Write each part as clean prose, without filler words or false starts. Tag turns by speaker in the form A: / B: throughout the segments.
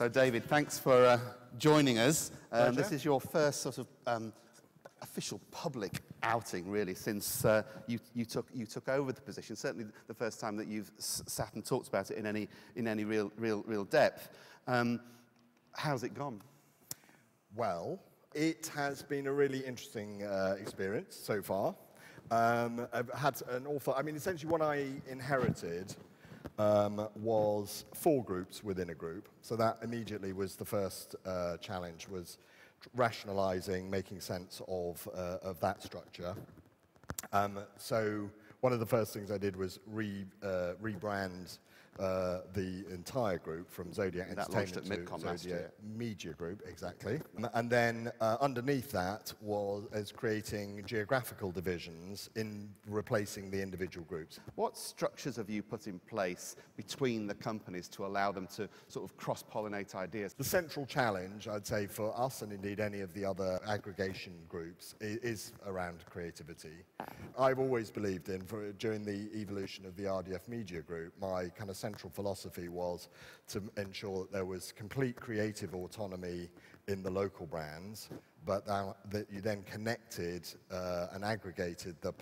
A: So, David, thanks for joining us. This is your first sort of official public outing, really, since you took over the position. Certainly, the first time that you've sat and talked about it in any real depth. How's it gone?
B: Well, it has been a really interesting experience so far. I've had an awful. I mean, essentially, what I inherited was 4 groups within a group. So that immediately was the first challenge, was rationalizing, making sense of that structure. So one of the first things I did was rebrand the entire group from Zodiak Entertainment to Zodiak Media Group, exactly. And then underneath that was creating geographical divisions in replacing the individual groups.
A: What structures have you put in place between the companies to allow them to sort of cross-pollinate ideas?
B: The central challenge, I'd say, for us and indeed any of the other aggregation groups is around creativity. I've always believed during the evolution of the RDF Media Group, my kind of central philosophy was to ensure that there was complete creative autonomy in the local brands, but that you then connected and aggregated the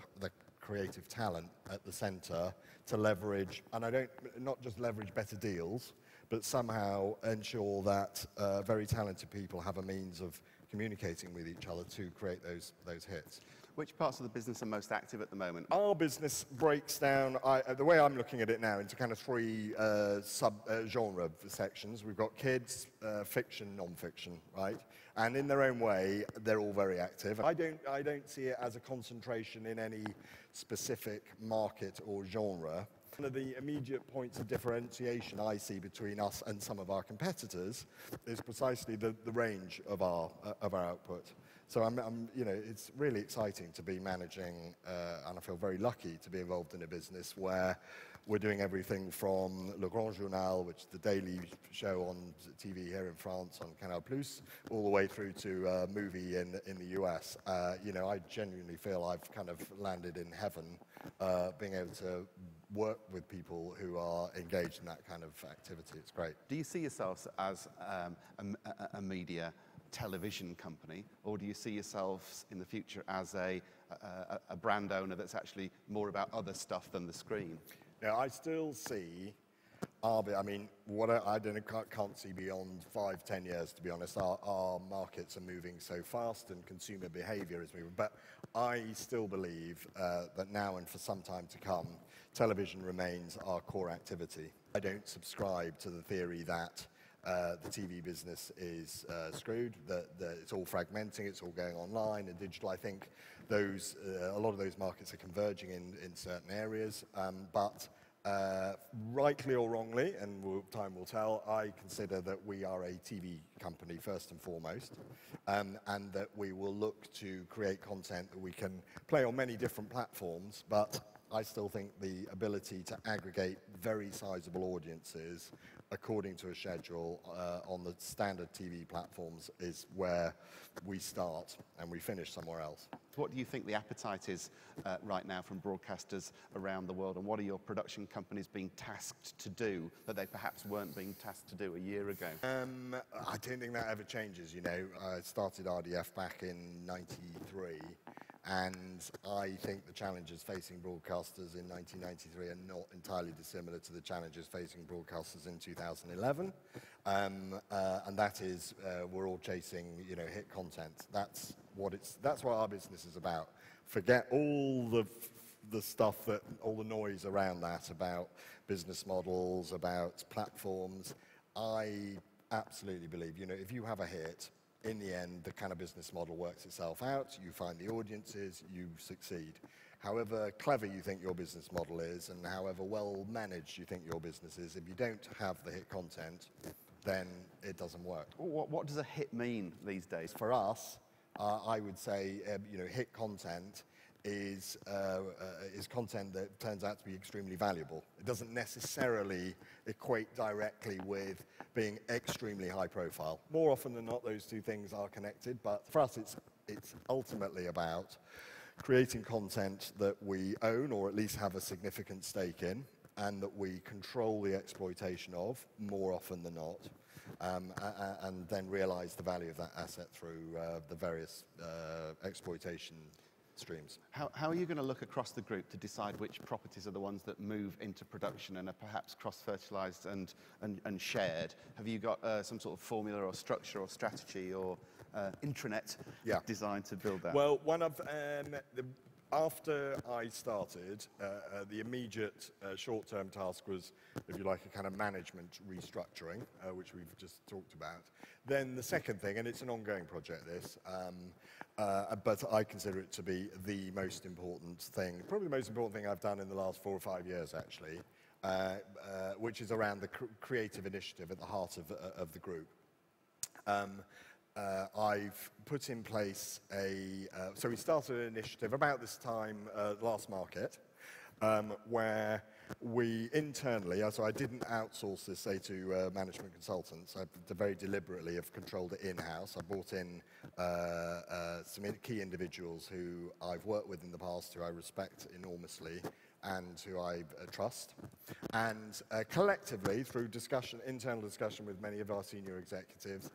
B: creative talent at the centre to leverage, and not just leverage better deals, but somehow ensure that very talented people have a means of communicating with each other to create those hits.
A: Which parts of the business are most active at the moment?
B: Our business breaks down, the way I'm looking at it now, into kind of 3 sub-genre sections. We've got kids, fiction, non-fiction, right? And in their own way, they're all very active. I don't see it as a concentration in any specific market or genre. One of the immediate points of differentiation I see between us and some of our competitors is precisely the range of our output. So it's really exciting to be managing, and I feel very lucky to be involved in a business where we're doing everything from Le Grand Journal, which is the daily show on TV here in France on Canal+, all the way through to a movie in the US. I genuinely feel I've kind of landed in heaven, being able to work with people who are engaged in that kind of activity. It's great.
A: Do you see yourselves as a media television company, or do you see yourselves in the future as a brand owner that's actually more about other stuff than the screen?
B: Now, I still see can't see beyond 5-10 years, to be honest. Our markets are moving so fast and consumer behavior is moving. But I still believe that now and for some time to come, television remains our core activity. I don't subscribe to the theory that the TV business is screwed, that it's all fragmenting, it's all going online and digital. I think a lot of those markets are converging in certain areas, but rightly or wrongly, and time will tell, I consider that we are a TV company first and foremost, and that we will look to create content that we can play on many different platforms, but I still think the ability to aggregate very sizable audiences according to a schedule on the standard TV platforms is where we start and we finish somewhere else.
A: What do you think the appetite is right now from broadcasters around the world, and what are your production companies being tasked to do that they perhaps weren't being tasked to do a year ago?
B: I don't think that ever changes, I started RDF back in '93. And I think the challenges facing broadcasters in 1993 are not entirely dissimilar to the challenges facing broadcasters in 2011. And that is, we're all chasing, hit content. That's what our business is about. Forget all the stuff all the noise around that about business models, about platforms. I absolutely believe, if you have a hit, in the end, the kind of business model works itself out. You find the audiences, you succeed. However clever you think your business model is and however well managed you think your business is, if you don't have the hit content, then it doesn't work.
A: What does a hit mean these days?
B: For us, I would say, hit content is content that turns out to be extremely valuable. It doesn't necessarily equate directly with being extremely high profile. More often than not, those two things are connected, but for us it's ultimately about creating content that we own or at least have a significant stake in and that we control the exploitation of more often than not. and then realise the value of that asset through the various exploitation streams.
A: How are you going to look across the group to decide which properties are the ones that move into production and are perhaps cross-fertilised and shared? Have you got some sort of formula or structure or strategy or intranet designed to build that?
B: Well, one of after I started, the immediate short-term task was, if you like, a kind of management restructuring, which we've just talked about. Then the second thing, and it's an ongoing project, this, but I consider it to be the most important thing, probably the most important thing I've done in the last 4 or 5 years, actually, which is around the creative initiative at the heart of the group. I've put in place so we started an initiative about this time last market, where we internally, so I didn't outsource this, say, to management consultants. I very deliberately have controlled it in-house. I brought in some key individuals who I've worked with in the past, who I respect enormously, and who I trust. And collectively, through discussion, internal discussion with many of our senior executives,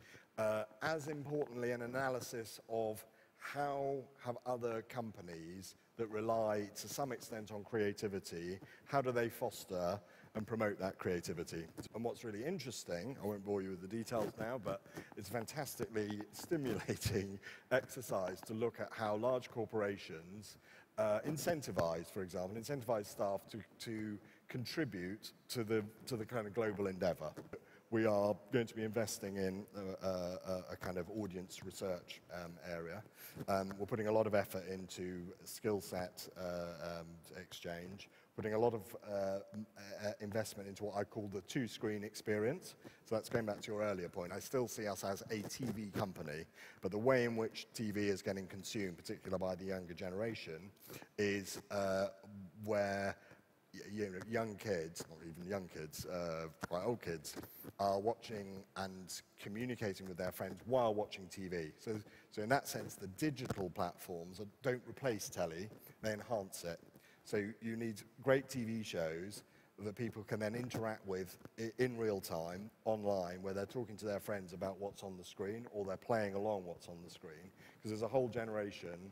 B: as importantly, an analysis of how have other companies that rely to some extent on creativity, how do they foster and promote that creativity? And what's really interesting, I won't bore you with the details now, but it's a fantastically stimulating exercise to look at how large corporations incentivize, for example, incentivize staff to contribute to the kind of global endeavor. We are going to be investing in a kind of audience research area. We're putting a lot of effort into skill set exchange, putting a lot of investment into what I call the two-screen experience. So that's going back to your earlier point. I still see us as a TV company, but the way in which TV is getting consumed, particularly by the younger generation, is where young kids, not even young kids, quite old kids, are watching and communicating with their friends while watching TV. So in that sense, the digital platforms don't replace telly, they enhance it. So you need great TV shows that people can then interact with in real time, online, where they're talking to their friends about what's on the screen, or they're playing along what's on the screen, because there's a whole generation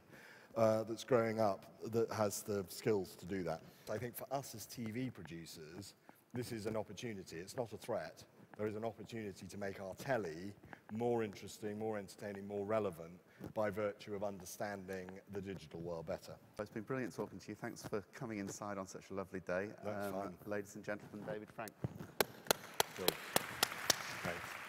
B: that's growing up that has the skills to do that. I think for us as TV producers, this is an opportunity. It's not a threat. There is an opportunity to make our telly more interesting, more entertaining, more relevant by virtue of understanding the digital world better.
A: It's been brilliant talking to you. Thanks for coming inside on such a lovely day.
B: That's fine.
A: Ladies and gentlemen, David Frank.
B: Cool. Thanks.